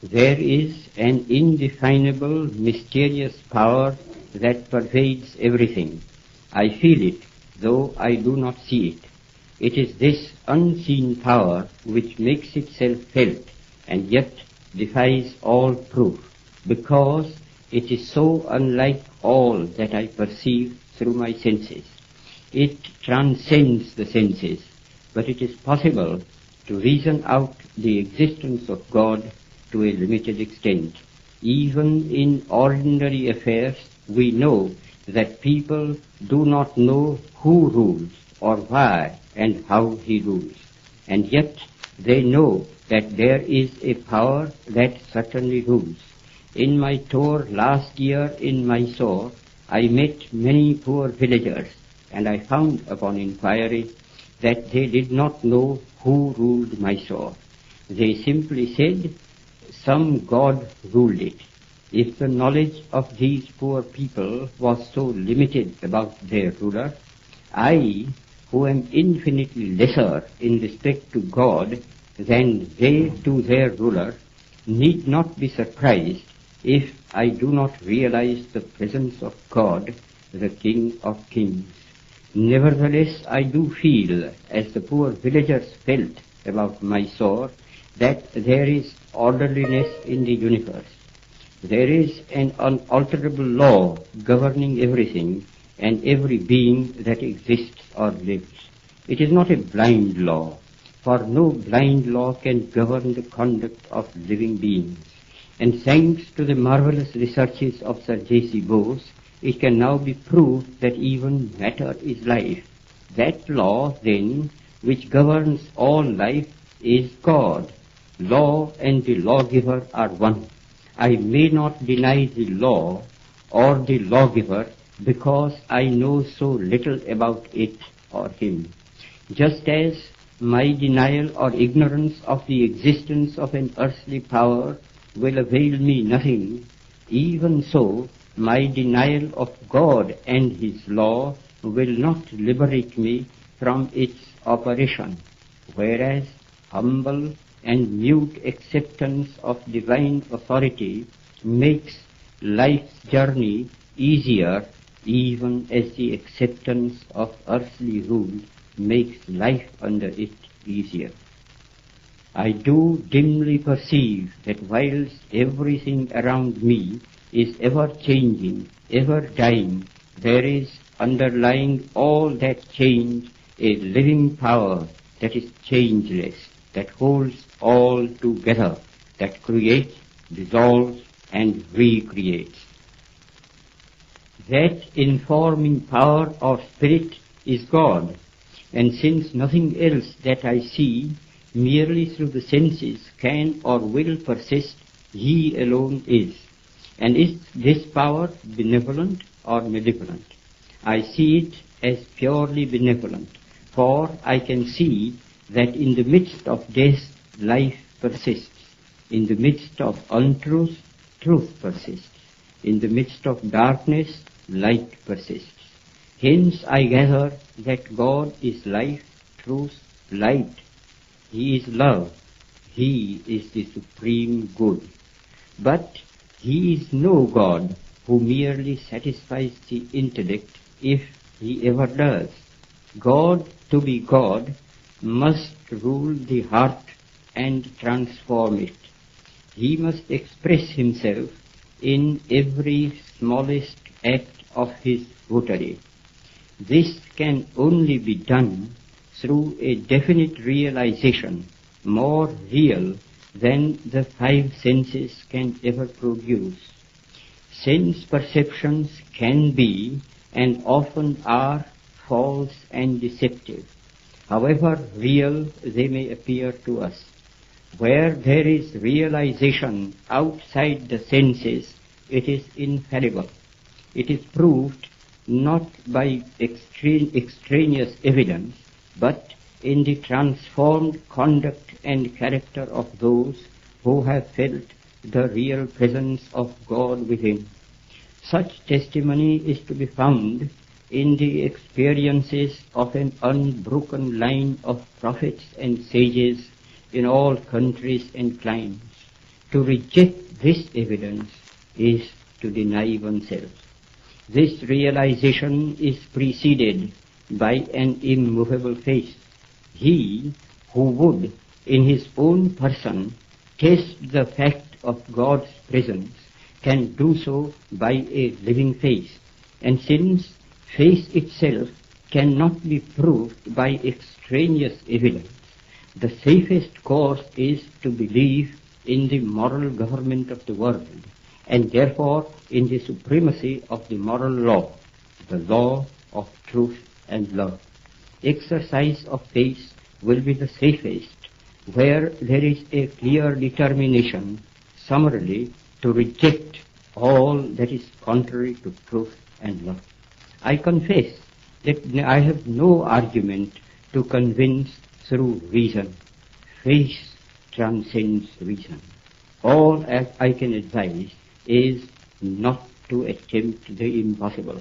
There is an indefinable, mysterious power that pervades everything. I feel it, though I do not see it. It is this unseen power which makes itself felt and yet defies all proof, because it is so unlike all that I perceive through my senses. It transcends the senses, but it is possible to reason out the existence of God to a limited extent. Even in ordinary affairs, we know that people do not know who rules or why and how he rules. And yet they know that there is a power that certainly rules. In my tour last year in Mysore, I met many poor villagers, and I found upon inquiry that they did not know who ruled Mysore. They simply said, some god ruled it. If the knowledge of these poor people was so limited about their ruler, I, who am infinitely lesser in respect to God than they to their ruler, need not be surprised if I do not realize the presence of God, the King of Kings. Nevertheless, I do feel, as the poor villagers felt about Mysore, that there is orderliness in the universe. There is an unalterable law governing everything and every being that exists or lives. It is not a blind law, for no blind law can govern the conduct of living beings. And thanks to the marvelous researches of Sir J.C. Bose, it can now be proved that even matter is life. That law, then, which governs all life is God. Law and the lawgiver are one. I may not deny the law or the lawgiver because I know so little about it or him. Just as my denial or ignorance of the existence of an earthly power will avail me nothing, even so my denial of God and his law will not liberate me from its operation, whereas humble and mute acceptance of divine authority makes life's journey easier, even as the acceptance of earthly rule makes life under it easier. I do dimly perceive that whilst everything around me is ever changing, ever dying, there is underlying all that change a living power that is changeless, that holds all together, that creates, dissolves, and recreates. That informing power or spirit is God, and since nothing else that I see merely through the senses can or will persist, he alone is. And is this power benevolent or malevolent? I see it as purely benevolent, for I can see that in the midst of death, life persists. In the midst of untruth, truth persists. In the midst of darkness, light persists. Hence I gather that God is life, truth, light. He is love. He is the supreme good. But he is no God who merely satisfies the intellect, if he ever does. God, to be God, must rule the heart and transform it. He must express himself in every smallest act of his votary. This can only be done through a definite realization, more real than the five senses can ever produce. Sense perceptions can be, and often are, false and deceptive, however real they may appear to us. Where there is realization outside the senses, it is infallible. It is proved not by extraneous evidence, but in the transformed conduct and character of those who have felt the real presence of God within. Such testimony is to be found in the experiences of an unbroken line of prophets and sages in all countries and climes. To reject this evidence is to deny oneself. This realization is preceded by an immovable faith. He who would, in his own person, test the fact of God's presence can do so by a living faith. And since faith itself cannot be proved by extraneous evidence, the safest course is to believe in the moral government of the world, and therefore in the supremacy of the moral law, the law of truth and love. Exercise of faith will be the safest where there is a clear determination, summarily, to reject all that is contrary to truth and love. I confess that I have no argument to convince through reason. Faith transcends reason. All I can advise is not to attempt the impossible.